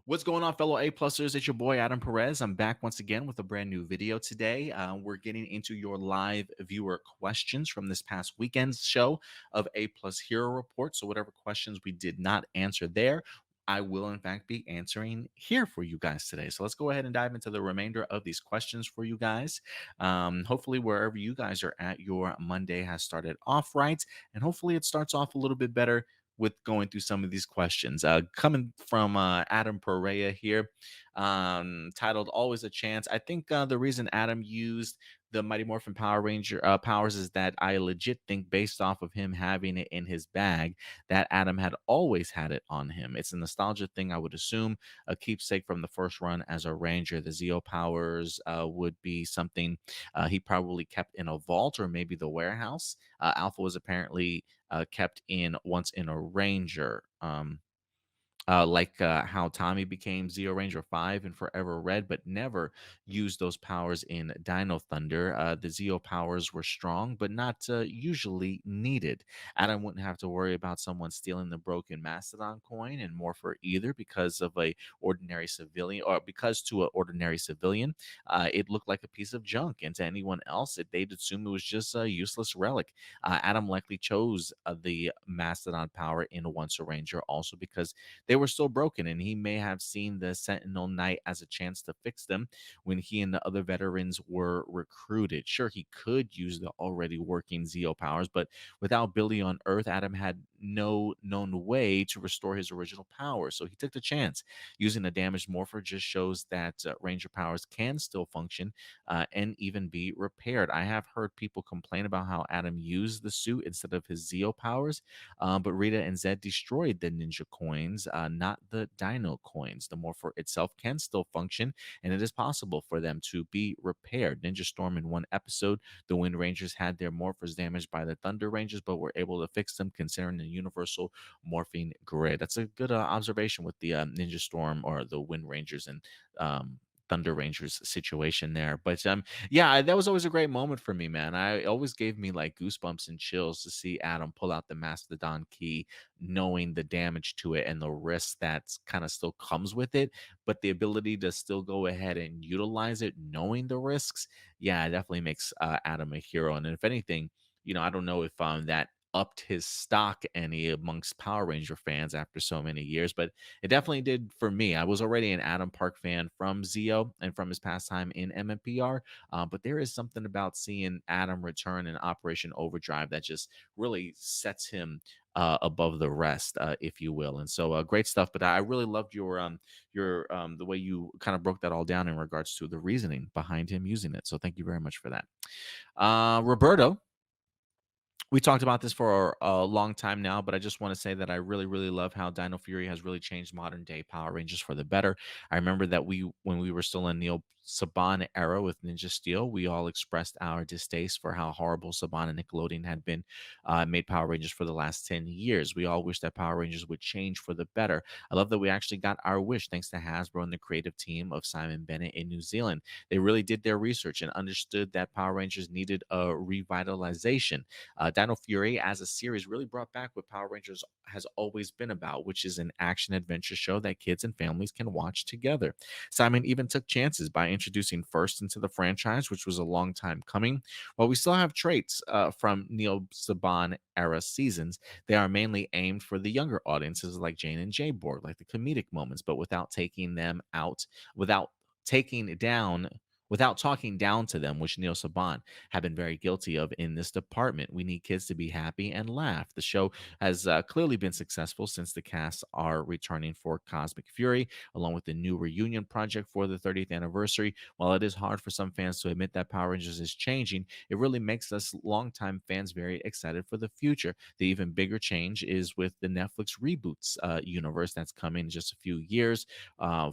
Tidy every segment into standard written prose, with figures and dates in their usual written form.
What's going on, fellow A-plussers? It's your boy Adam Perez. I'm back once again with a brand new video today. We're getting into your live viewer questions from this past weekend's show of A-plus Hero Report. So whatever questions we did not answer there, I will in fact be answering here for you guys today. So let's go ahead and dive into the remainder of these questions for you guys. Hopefully, wherever you guys are at, your Monday has started off right, and hopefully it starts off a little bit better with going through some of these questions. Coming from Adam Perea here, titled Always a Chance. I think the reason Adam used the Mighty Morphin Power Ranger powers is that I legit think, based off of him having it in his bag, that Adam had always had it on him. It's a nostalgia thing, I would assume, a keepsake from the first run as a Ranger. The Zeo powers would be something he probably kept in a vault or maybe the warehouse. Alpha was apparently kept in once in a Ranger. Like how Tommy became Zeo Ranger 5 and Forever Red, but never used those powers in Dino Thunder. The Zeo powers were strong, but not usually needed. Adam wouldn't have to worry about someone stealing the broken Mastodon coin and Morpher either, because of a ordinary civilian, or because to an ordinary civilian, it looked like a piece of junk, and to anyone else, they'd assume it was just a useless relic. Adam likely chose the Mastodon power in Once a Ranger also because they were still broken, and he may have seen the Sentinel Knight as a chance to fix them when he and the other veterans were recruited. Sure, he could use the already working Zeo powers, but without Billy on Earth, Adam had no known way to restore his original power, so he took the chance. Using a damaged Morpher just shows that Ranger powers can still function and even be repaired. I have heard people complain about how Adam used the suit instead of his Zeo powers, but Rita and Zed destroyed the ninja coins, not the dino coins. The Morpher itself can still function, and it is possible for them to be repaired. Ninja Storm, in one episode, the Wind Rangers had their Morphers damaged by the Thunder Rangers, but were able to fix them considering the universal morphing grid. That's a good observation with the Ninja Storm or the Wind Rangers and Thunder Rangers situation there. But yeah, that was always a great moment for me, man. I always gave me like goosebumps and chills to see Adam pull out the Mastodon key, knowing the damage to it and the risk that kind of still comes with it, but the ability to still go ahead and utilize it, knowing the risks. Yeah, it definitely makes Adam a hero. And if anything, I don't know if that upped his stock any amongst Power Ranger fans after so many years, but it definitely did for me. I was already an Adam Park fan from Zeo and from his past time in MMPR, but there is something about seeing Adam return in Operation Overdrive that just really sets him above the rest, if you will. And so, great stuff. But I really loved your the way you kind of broke that all down in regards to the reasoning behind him using it. So, thank you very much for that. Roberto, we talked about this for a long time now, but I just want to say that I really, really love how Dino Fury has really changed modern day Power Rangers for the better. I remember that when we were still in Neil Saban era with Ninja Steel, we all expressed our distaste for how horrible Saban and Nickelodeon had been made Power Rangers for the last 10 years. We all wish that Power Rangers would change for the better. I love that we actually got our wish thanks to Hasbro and the creative team of Simon Bennett in New Zealand. They really did their research and understood that Power Rangers needed a revitalization. Dino Fury as a series really brought back what Power Rangers has always been about, which is an action adventure show that kids and families can watch together. Simon even took chances by introducing First into the franchise, which was a long time coming. While we still have traits from Neil Saban era seasons, they are mainly aimed for the younger audiences like Jane and Jay Borg, like the comedic moments, but without taking them out, without taking down without talking down to them, which Neil Saban have been very guilty of in this department. We need kids to be happy and laugh. The show has clearly been successful since the cast are returning for Cosmic Fury, along with the new reunion project for the 30th anniversary. While it is hard for some fans to admit that Power Rangers is changing, it really makes us longtime fans very excited for the future. The even bigger change is with the Netflix reboots universe that's coming in just a few years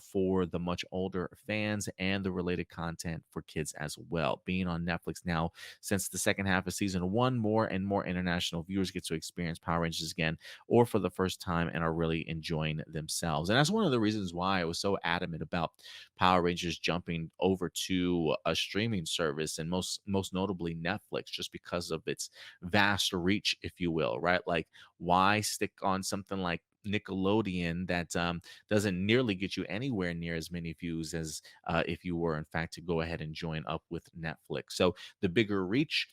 for the much older fans and the related content for kids as well. Being on Netflix now since the second half of season one, more and more international viewers get to experience Power Rangers again or for the first time and are really enjoying themselves. And that's one of the reasons why I was so adamant about Power Rangers jumping over to a streaming service, and most notably Netflix, just because of its vast reach, if you will, right? Like, why stick on something like Nickelodeon that doesn't nearly get you anywhere near as many views as if you were, in fact, to go ahead and join up with Netflix. So the bigger reach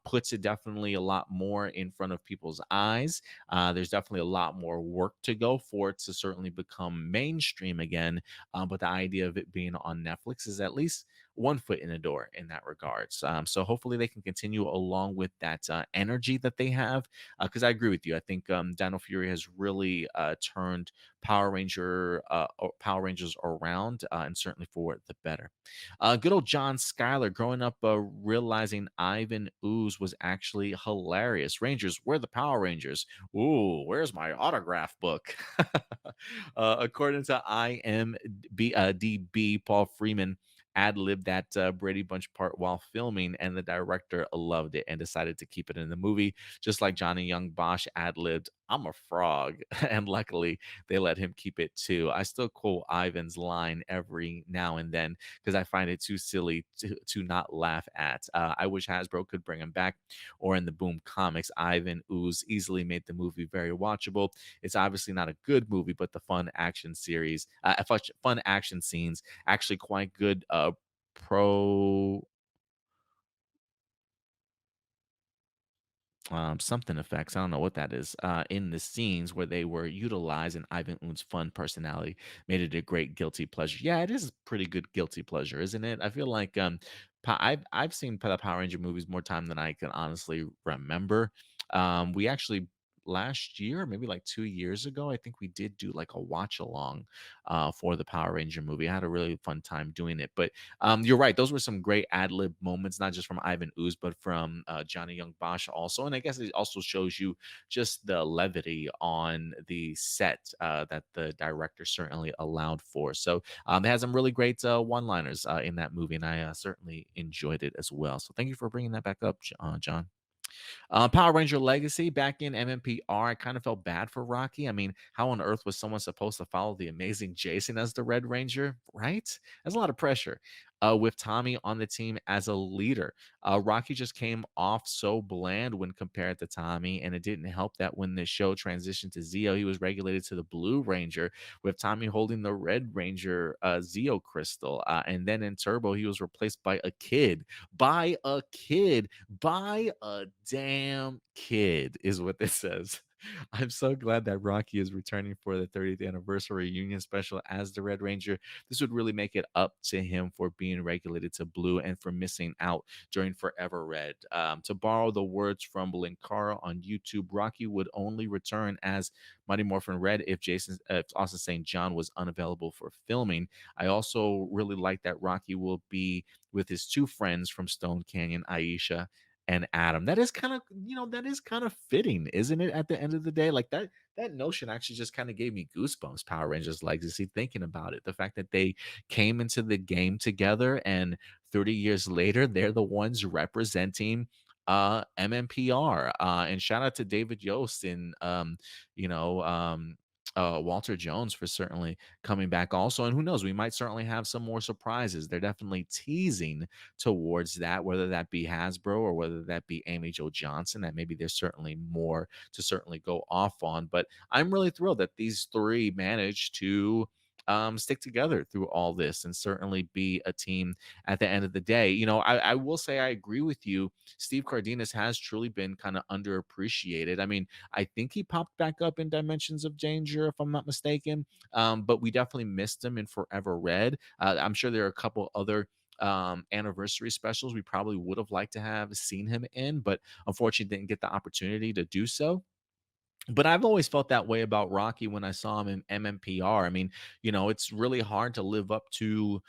puts it definitely a lot more in front of people's eyes. There's definitely a lot more work to go for it to certainly become mainstream again. But the idea of it being on Netflix is at least one foot in the door in that regards. So hopefully they can continue along with that energy that they have. Because I agree with you. I think Dino Fury has really turned Power Rangers around, and certainly for the better. Good old John Schuyler growing up, realizing Ivan Ooze was actually hilarious. Rangers, we're the Power Rangers. Ooh, where's my autograph book? According to IMDb, Paul Freeman ad libbed that Brady Bunch part while filming, and the director loved it and decided to keep it in the movie, just like Johnny Young Bosch ad libbed, "I'm a frog." And luckily, they let him keep it too. I still quote Ivan's line every now and then because I find it too silly to not laugh at. I wish Hasbro could bring him back, or in the Boom comics, Ivan Ooze easily made the movie very watchable. It's obviously not a good movie, but the fun action scenes, actually quite good. Pro Something effects. I don't know what that is. In the scenes where they were utilized, and Ivan Oon's fun personality made it a great guilty pleasure. Yeah, it is a pretty good guilty pleasure, isn't it? I feel like I've seen the Power Ranger movies more time than I can honestly remember. We actually last year, maybe like 2 years ago, I think we did do like a watch along for the Power Ranger movie. I had a really fun time doing it, but you're right. Those were some great ad lib moments, not just from Ivan Ooze, but from Johnny Young Bosch also. And I guess it also shows you just the levity on the set that the director certainly allowed for. So they had some really great one liners in that movie, and I certainly enjoyed it as well. So thank you for bringing that back up, John. Power Ranger Legacy back in MMPR, I kind of felt bad for Rocky. I mean, how on earth was someone supposed to follow the amazing Jason as the Red Ranger, right? That's a lot of pressure. With Tommy on the team as a leader, Rocky just came off so bland when compared to Tommy, and it didn't help that when the show transitioned to Zeo, he was regulated to the Blue Ranger, with Tommy holding the Red Ranger Zeo crystal, and then in Turbo, he was replaced by a damn kid, is what this says. I'm so glad that Rocky is returning for the 30th anniversary reunion special as the Red Ranger. This would really make it up to him for being regulated to blue and for missing out during Forever Red. To borrow the words from Linkara on YouTube, Rocky would only return as Mighty Morphin Red if Austin St. John was unavailable for filming. I also really like that Rocky will be with his two friends from Stone Canyon, Aisha and Adam. That is kind of, that is kind of fitting, isn't it? At the end of the day, like that notion actually just kind of gave me goosebumps. Power Rangers Legacy, thinking about it, the fact that they came into the game together, and 30 years later, they're the ones representing MMPR. And shout out to David Yost and you know Walter Jones for certainly coming back also. And who knows, we might certainly have some more surprises. They're definitely teasing towards that, whether that be Hasbro or whether that be Amy Jo Johnson, that maybe there's certainly more to certainly go off on. But I'm really thrilled that these three managed to stick together through all this and certainly be a team at the end of the day. I will say I agree with you. Steve Cardenas has truly been kind of underappreciated. I mean, I think he popped back up in Dimensions of Danger, if I'm not mistaken. But we definitely missed him in Forever Red. I'm sure there are a couple other anniversary specials we probably would have liked to have seen him in, but unfortunately didn't get the opportunity to do so. But I've always felt that way about Rocky when I saw him in MMPR. I mean, it's really hard to live up to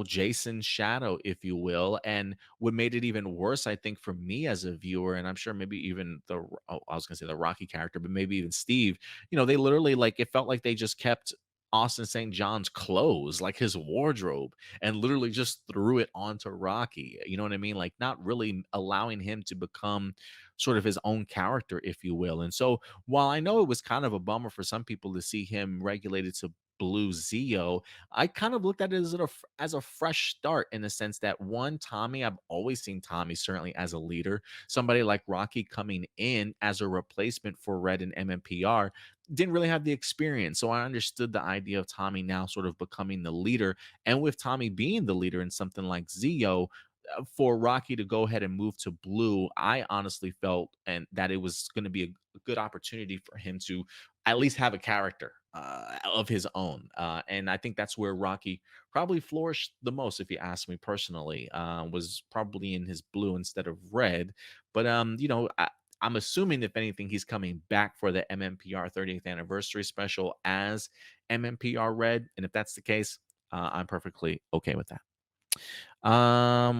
Jason's shadow, if you will. And what made it even worse, I think, for me as a viewer, and I'm sure maybe even I was gonna say the Rocky character, but maybe even Steve, they literally, like, it felt like they just kept Austin St. John's clothes, like his wardrobe, and literally just threw it onto Rocky. You know what I mean? Like, not really allowing him to become sort of his own character, if you will. And so while I know it was kind of a bummer for some people to see him regulated to Blue Zeo, I kind of looked at it as a fresh start in the sense that one, Tommy, I've always seen Tommy certainly as a leader. Somebody like Rocky coming in as a replacement for Red and MMPR didn't really have the experience. So I understood the idea of Tommy now sort of becoming the leader. And with Tommy being the leader in something like Zeo, for Rocky to go ahead and move to blue, I honestly felt and that it was going to be a good opportunity for him to at least have a character of his own. And I think that's where Rocky probably flourished the most, if you ask me personally, was probably in his blue instead of red. But I'm assuming if anything, he's coming back for the MMPR 30th anniversary special as MMPR Red, and if that's the case, I'm perfectly okay with that.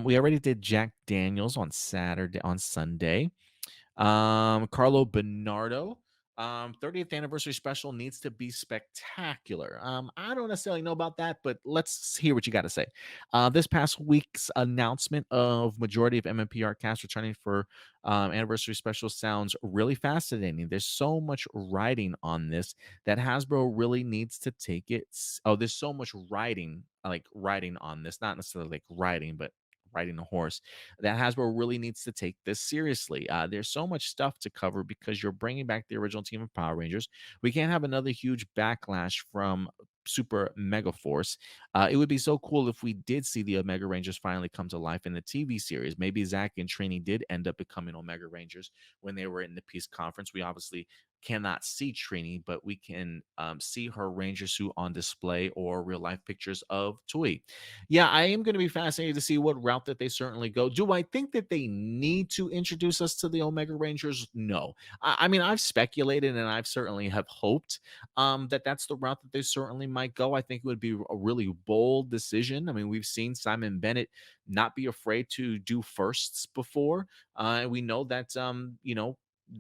We already did Jack Daniels on Sunday. Carlo Bernardo. 30th anniversary special needs to be spectacular. I don't necessarily know about that, but let's hear what you got to say. This past week's announcement of majority of MMPR cast returning for anniversary special sounds really fascinating. There's so much writing on this that Hasbro really needs to take it. Oh, there's so much writing, like writing on this, not necessarily like writing, but riding a horse that Hasbro really needs to take this seriously. There's so much stuff to cover because you're bringing back the original team of Power Rangers. We can't have another huge backlash from Super Mega Force. It would be so cool if we did see the Omega Rangers finally come to life in the TV series. Maybe Zach and Trini did end up becoming Omega Rangers when they were in the Peace Conference. We obviously cannot see Trini, but we can see her Ranger suit on display or real life pictures of Tui. Yeah, I am going to be fascinated to see what route that they certainly go. Do I think that they need to introduce us to the Omega Rangers? No. I mean, I've speculated and I've certainly have hoped that that's the route that they certainly might go. I think it would be a really bold decision. I mean, we've seen Simon Bennett not be afraid to do firsts before. And we know that,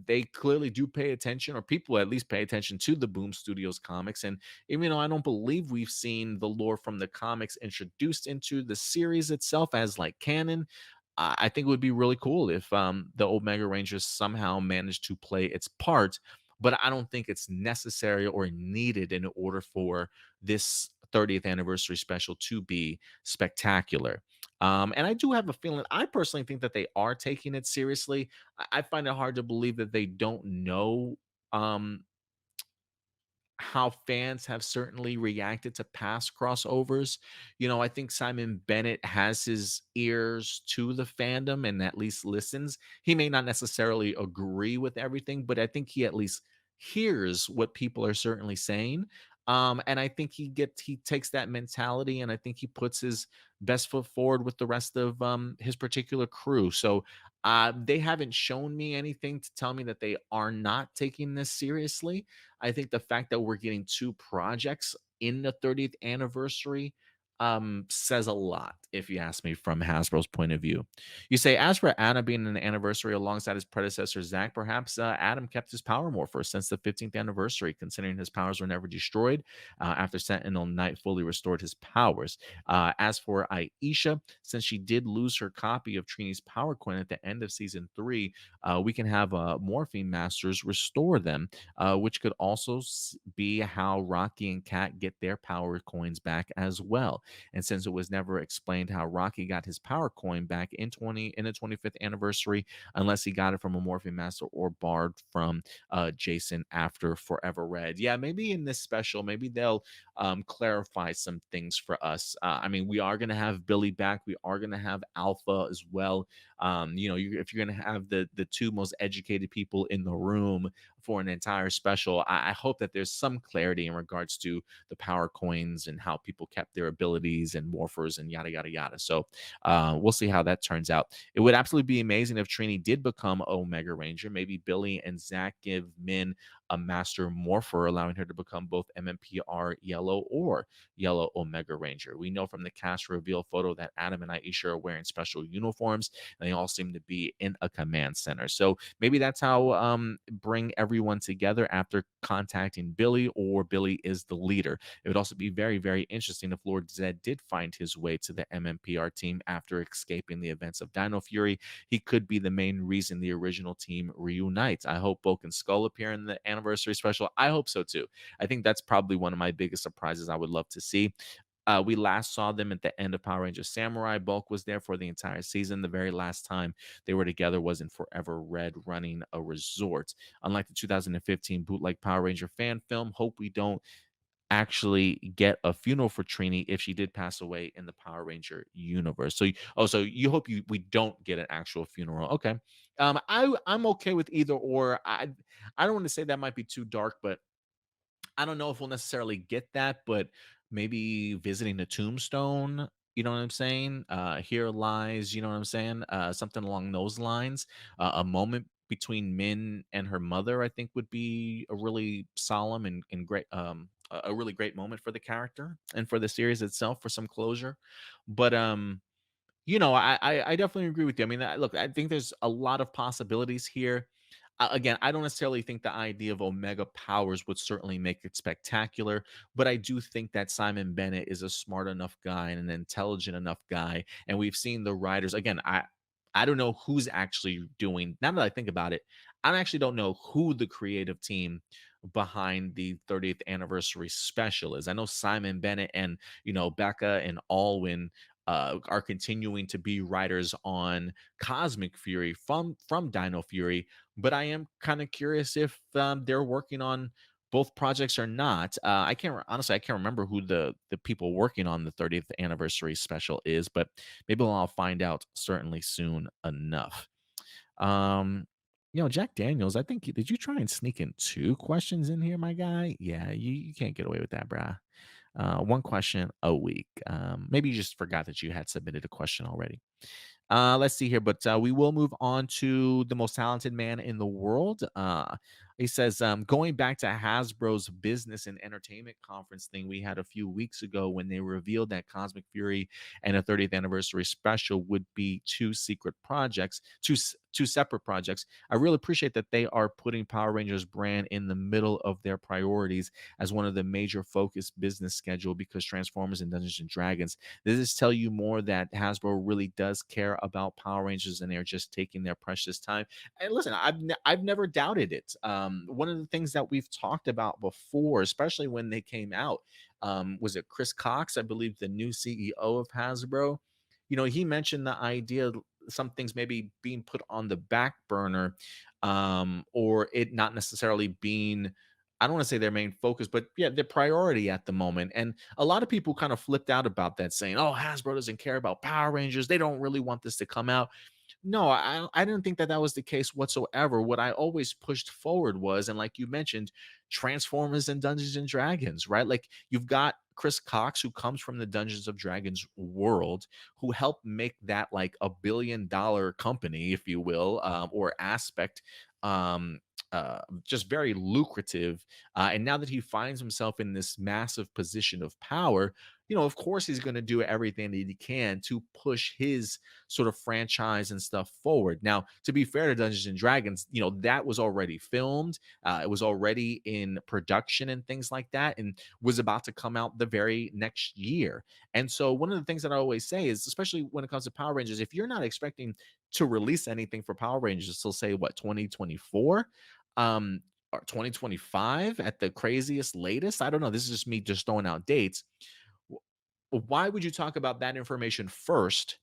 they clearly do pay attention, or people at least pay attention to the Boom Studios comics. And even though I don't believe we've seen the lore from the comics introduced into the series itself as like canon, I think it would be really cool if the Omega Rangers somehow managed to play its part. But I don't think it's necessary or needed in order for this 30th anniversary special to be spectacular. And I do have a feeling, I personally think that they are taking it seriously. I find it hard to believe that they don't know um, how fans have certainly reacted to past crossovers. I think Simon Bennett has his ears to the fandom and at least listens. He may not necessarily agree with everything, but I think he at least hears what people are certainly saying. And I think he takes that mentality and I think he puts his best foot forward with the rest of his particular crew. So they haven't shown me anything to tell me that they are not taking this seriously. I think the fact that we're getting two projects in the 30th anniversary says a lot, if you ask me, from Hasbro's point of view. You say, as for Adam being an anniversary alongside his predecessor, Zach, perhaps Adam kept his power morpher since the 15th anniversary, considering his powers were never destroyed after Sentinel Knight fully restored his powers. As for Aisha, since she did lose her copy of Trini's power coin at the end of season 3, we can have Morphine Masters restore them, which could also be how Rocky and Kat get their power coins back as well. And since it was never explained how Rocky got his power coin back in the 25th anniversary, unless he got it from a Morphine Master or borrowed from Jason after Forever Red. Yeah, maybe in this special, maybe they'll clarify some things for us. I mean, we are going to have Billy back. We are going to have Alpha as well. If you're going to have the two most educated people in the room for an entire special, I hope that there's some clarity in regards to the power coins and how people kept their abilities and morphers and yada yada yada. So we'll see how that turns out. It would absolutely be amazing if Trini did become Omega Ranger. Maybe Billy and Zach give Min a master morpher, allowing her to become both MMPR Yellow or Yellow Omega Ranger. We know from the cast reveal photo that Adam and Aisha are wearing special uniforms, and they all seem to be in a command center. So maybe that's how bring everyone together after contacting Billy, or Billy is the leader. It would also be very, very interesting if Lord Zed did find his way to the MMPR team after escaping the events of Dino Fury. He could be the main reason the original team reunites. I hope Bulk and Skull appear in the anniversary special? I hope so too. I think that's probably one of my biggest surprises I would love to see. We last saw them at the end of Power Rangers Samurai. Bulk was there for the entire season. The very last time they were together was in Forever Red running a resort. Unlike the 2015 bootleg Power Ranger fan film, hope we don't actually get a funeral for Trini if she did pass away in the Power Ranger universe. So, so you hope we don't get an actual funeral. Okay, I'm okay with either or. I don't want to say that might be too dark, but I don't know if we'll necessarily get that, but maybe visiting the tombstone, you know what I'm saying? Here lies, you know what I'm saying? Something along those lines. A moment between Min and her mother, I think, would be a really solemn and great, a really great moment for the character and for the series itself for some closure. But I definitely agree with you. I mean, look, I think there's a lot of possibilities here. Again, I don't necessarily think the idea of Omega powers would certainly make it spectacular, but I do think that Simon Bennett is a smart enough guy and an intelligent enough guy, and we've seen the writers. Again, I don't know who's actually doing. Now that I think about it, I actually don't know who the creative team behind the 30th anniversary special is. I know Simon Bennett and Becca and Alwyn are continuing to be writers on Cosmic Fury from Dino Fury, but I am kind of curious if they're working on both projects or not. I can't honestly, I can't remember who the people working on the 30th anniversary special is, but maybe I'll find out certainly soon enough. Um, Jack Daniels, I think did you try and sneak in two questions in here, my guy? Yeah, you can't get away with that, bruh. One question a week. Maybe you just forgot that you had submitted a question already. Let's see here, but we will move on to the most talented man in the world. He says, going back to Hasbro's business and entertainment conference thing we had a few weeks ago when they revealed that Cosmic Fury and a 30th anniversary special would be two secret projects, two separate projects. I really appreciate that they are putting Power Rangers brand in the middle of their priorities as one of the major focus business schedule because Transformers and Dungeons and Dragons. Does this tell you more that Hasbro really does care about Power Rangers and they're just taking their precious time? And listen, I've never doubted it. One of the things that we've talked about before, especially when they came out, was it Chris Cox, I believe, the new CEO of Hasbro? He mentioned the idea of some things maybe being put on the back burner, or it not necessarily being, I don't want to say their main focus, but yeah, their priority at the moment. And a lot of people kind of flipped out about that, saying, "Oh, Hasbro doesn't care about Power Rangers. They don't really want this to come out." No, I didn't think that that was the case whatsoever. What I always pushed forward was, and like you mentioned, Transformers and Dungeons and Dragons, right? Like you've got Chris Cox, who comes from the Dungeons of Dragons world, who helped make that like $1 billion company, if you will, or aspect, just very lucrative. And now that he finds himself in this massive position of power, of course he's going to do everything that he can to push his sort of franchise and stuff forward. Now, to be fair to Dungeons and Dragons, that was already filmed, it was already in production and things like that, and was about to come out the very next year. And so, one of the things that I always say is, especially when it comes to Power Rangers, if you're not expecting to release anything for Power Rangers till say what 2024, um, or 2025 at the craziest latest. I don't know. This is just me just throwing out dates. Why would you talk about that information first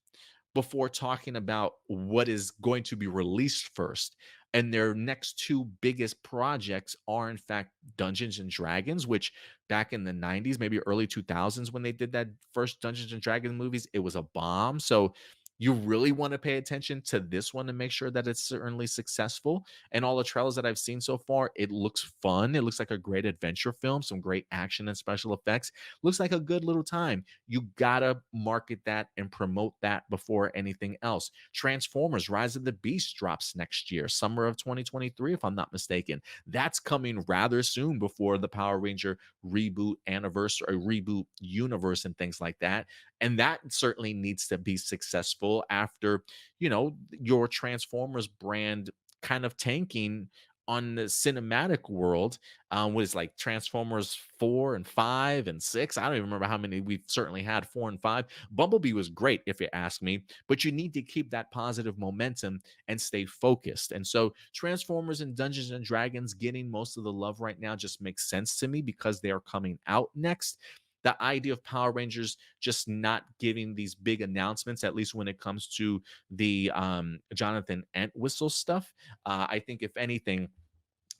before talking about what is going to be released first? And their next two biggest projects are, in fact, Dungeons and Dragons, which back in the 90s, maybe early 2000s, when they did that first Dungeons and Dragons movies, it was a bomb. So you really want to pay attention to this one to make sure that it's certainly successful. And all the trailers that I've seen so far, it looks fun. It looks like a great adventure film, some great action and special effects. Looks like a good little time. You gotta market that and promote that before anything else. Transformers Rise of the Beast drops next year, summer of 2023, if I'm not mistaken. That's coming rather soon before the Power Ranger reboot anniversary, reboot universe, and things like that. And that certainly needs to be successful after, your Transformers brand kind of tanking on the cinematic world, was like Transformers 4 and 5 and 6. I don't even remember how many we've certainly had 4 and 5. Bumblebee was great, if you ask me, but you need to keep that positive momentum and stay focused. And so Transformers and Dungeons and Dragons getting most of the love right now just makes sense to me because they are coming out next. The idea of Power Rangers just not giving these big announcements, at least when it comes to the Jonathan Entwistle stuff, I think if anything,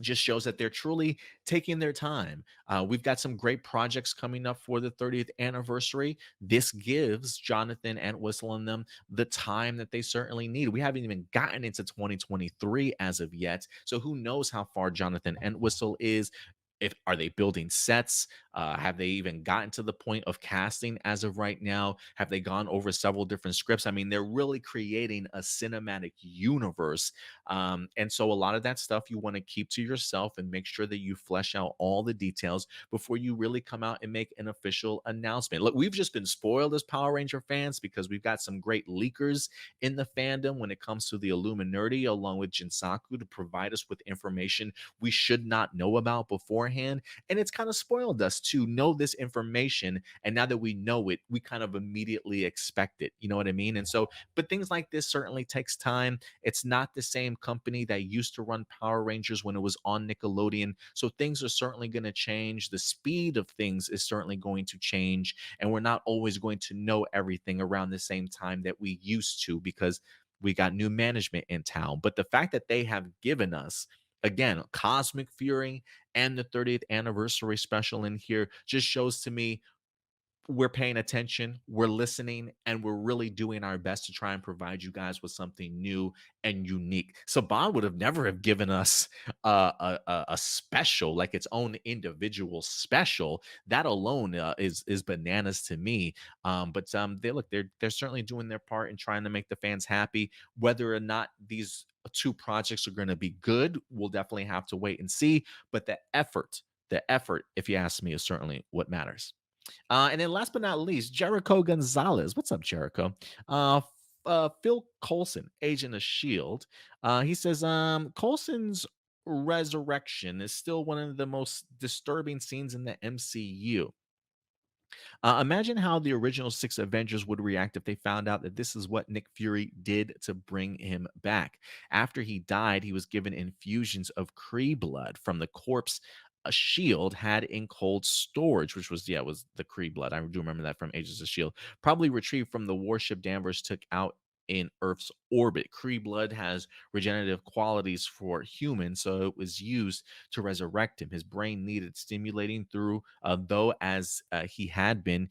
just shows that they're truly taking their time. We've got some great projects coming up for the 30th anniversary. This gives Jonathan Entwistle and them the time that they certainly need. We haven't even gotten into 2023 as of yet, so who knows how far Jonathan Entwistle is. If are they building sets? Have they even gotten to the point of casting as of right now? Have they gone over several different scripts? I mean, they're really creating a cinematic universe, and so a lot of that stuff you want to keep to yourself and make sure that you flesh out all the details before you really come out and make an official announcement. Look, we've just been spoiled as Power Ranger fans because we've got some great leakers in the fandom when it comes to the Illuminati, along with Jinsaku, to provide us with information we should not know about beforehand. And it's kind of spoiled us to know this information. And now that we know it, we kind of immediately expect it. You know what I mean? And so, but things like this certainly takes time. It's not the same company that used to run Power Rangers when it was on Nickelodeon. So things are certainly going to change. The speed of things is certainly going to change. And we're not always going to know everything around the same time that we used to because we got new management in town. But the fact that they have given us, again, Cosmic Fury and the 30th anniversary special in here just shows to me we're paying attention, we're listening, and we're really doing our best to try and provide you guys with something new and unique. Saban would have never have given us a special, like its own individual special. That alone is bananas to me. But they look, they're certainly doing their part in trying to make the fans happy. Whether or not these two projects are going to be good, we'll definitely have to wait and see. But the effort, if you ask me, is certainly what matters. And then last but not least, Jericho Gonzalez. What's up, Jericho? Phil Coulson, Agent of Shield. He says Coulson's resurrection is still one of the most disturbing scenes in the MCU. Imagine how the original six Avengers would react if they found out that this is what Nick Fury did to bring him back. After he died, he was given infusions of Kree blood from the corpse a Shield had in cold storage, which was was the Kree blood. I do remember that from Agents of Shield, probably retrieved from the warship Danvers took out in Earth's orbit. Kree blood has regenerative qualities for humans, so it was used to resurrect him. His brain needed stimulating through, though, as he had been,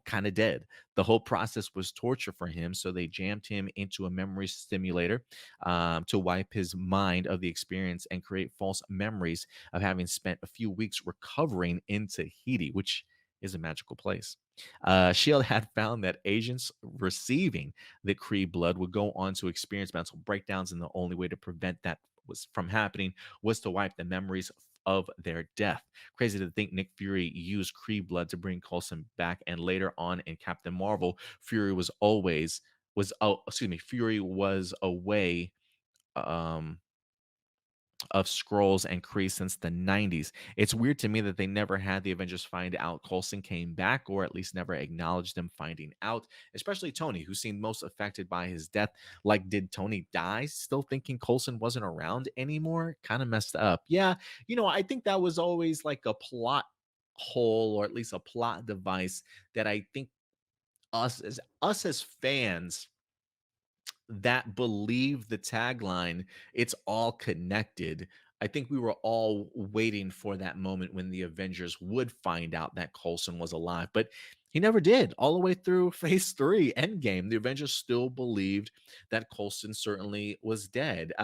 kind of dead. The whole process was torture for him, so they jammed him into a memory stimulator to wipe his mind of the experience and create false memories of having spent a few weeks recovering in Tahiti, which is a magical place. Shield had found that agents receiving the Kree blood would go on to experience mental breakdowns, and the only way to prevent that was from happening was to wipe the memories of their death. Crazy to think Nick Fury used Kree blood to bring Coulson back, and later on in Captain Marvel, Fury was away um of scrolls and Kree since the 90s. It's weird to me that they never had the Avengers find out Coulson came back, or at least never acknowledged them finding out, especially Tony, who seemed most affected by his death. Like, did Tony die still thinking Coulson wasn't around anymore? Kind of messed up. Yeah, I think that was always like a plot hole, or at least a plot device that I think us as fans that believe the tagline, "It's all connected." I think we were all waiting for that moment when the Avengers would find out that Coulson was alive, but he never did. All the way through Phase 3, Endgame, the Avengers still believed that Coulson certainly was dead.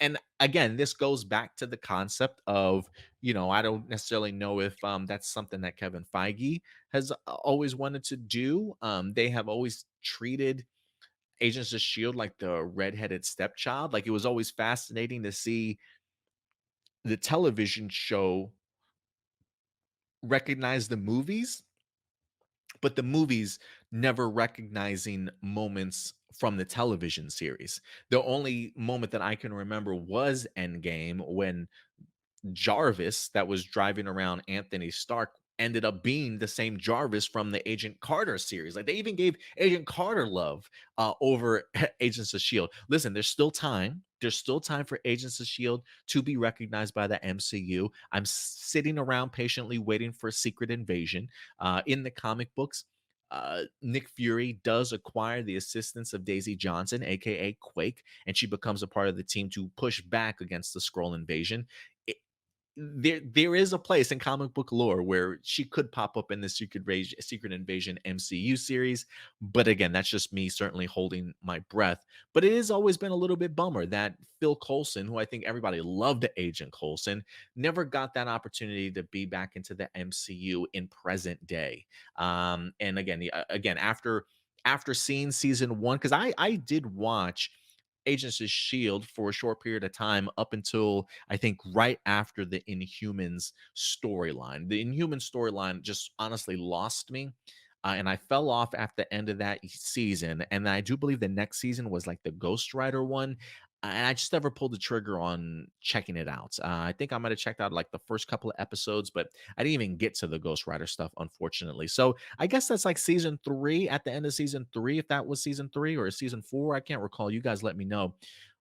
And again, this goes back to the concept of, I don't necessarily know if that's something that Kevin Feige has always wanted to do. They have always treated Agents of Shield like the redheaded stepchild. Like, it was always fascinating to see the television show recognize the movies, but the movies never recognizing moments from the television series. The only moment that I can remember was Endgame when Jarvis that was driving around Anthony Stark ended up being the same Jarvis from the Agent Carter series. Like they even gave Agent Carter love over Agents of Shield. Listen, there's still time. There's still time for Agents of Shield to be recognized by the MCU. I'm sitting around patiently waiting for Secret Invasion. In the comic books, Nick Fury does acquire the assistance of Daisy Johnson, aka Quake, and she becomes a part of the team to push back against the Skrull invasion. There is a place in comic book lore where she could pop up in the Secret Invasion MCU series, but again, that's just me certainly holding my breath. But it has always been a little bit bummer that Phil Coulson, who I think everybody loved, Agent Coulson, never got that opportunity to be back into the MCU in present day. And again, again after seeing season one, because I did watch Agents of Shield for a short period of time up until I think right after the Inhumans storyline. The Inhumans storyline just honestly lost me. And I fell off at the end of that season. And I do believe the next season was like the Ghost Rider one. And I just never pulled the trigger on checking it out. I think I might have checked out like the first couple of episodes, but I didn't even get to the Ghost Rider stuff, unfortunately. So I guess that's like season three, at the end of season three, if that was season three or season four. I can't recall. You guys let me know.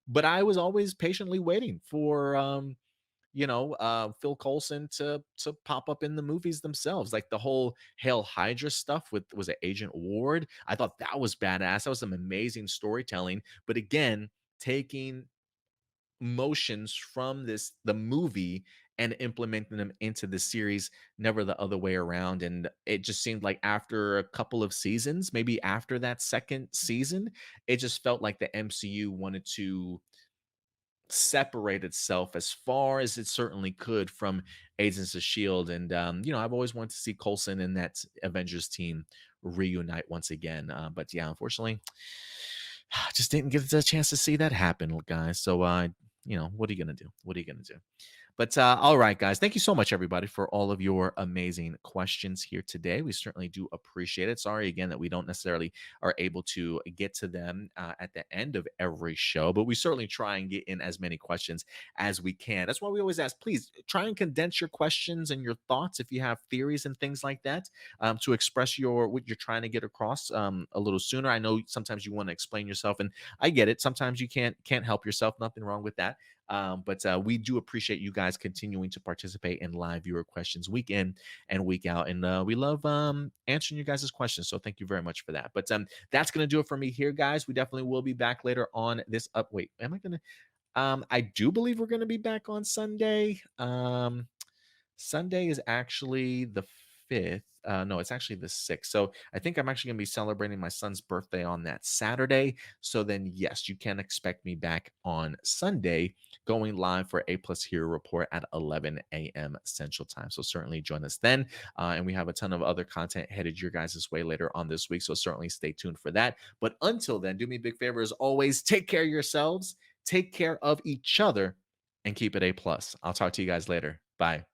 But I was always patiently waiting for Phil Coulson to pop up in the movies themselves. Like the whole Hail Hydra stuff with was it Agent Ward? I thought that was badass. That was some amazing storytelling. But again, taking motions from the movie and implementing them into the series, never the other way around. And it just seemed like after a couple of seasons, maybe after that second season, it just felt like the MCU wanted to separate itself as far as it certainly could from Agents of Shield. And I've always wanted to see Coulson and that Avengers team reunite once again. But yeah, unfortunately, just didn't get the chance to see that happen, guys. So what are you gonna do? What are you gonna do? But all right, guys, thank you so much, everybody, for all of your amazing questions here today. We certainly do appreciate it. Sorry again that we don't necessarily are able to get to them at the end of every show, but we certainly try and get in as many questions as we can. That's why we always ask, please try and condense your questions and your thoughts if you have theories and things like that, to express what you're trying to get across a little sooner. I know sometimes you want to explain yourself, and I get it. Sometimes you can't help yourself. Nothing wrong with that. But we do appreciate you guys continuing to participate in live viewer questions week in and week out. And we love answering you guys' questions. So thank you very much for that. But that's going to do it for me here, guys. We definitely will be back later on this up. Wait, am I going to? I do believe we're going to be back on Sunday. Sunday is actually the 5th. No, it's actually the 6th. So I think I'm actually going to be celebrating my son's birthday on that Saturday. So then, yes, you can expect me back on Sunday going live for A Plus Hero Report at 11 a.m. Central Time. So certainly join us then. And we have a ton of other content headed your guys' way later on this week. So certainly stay tuned for that. But until then, do me a big favor as always, take care of yourselves, take care of each other, and keep it A plus. I'll talk to you guys later. Bye.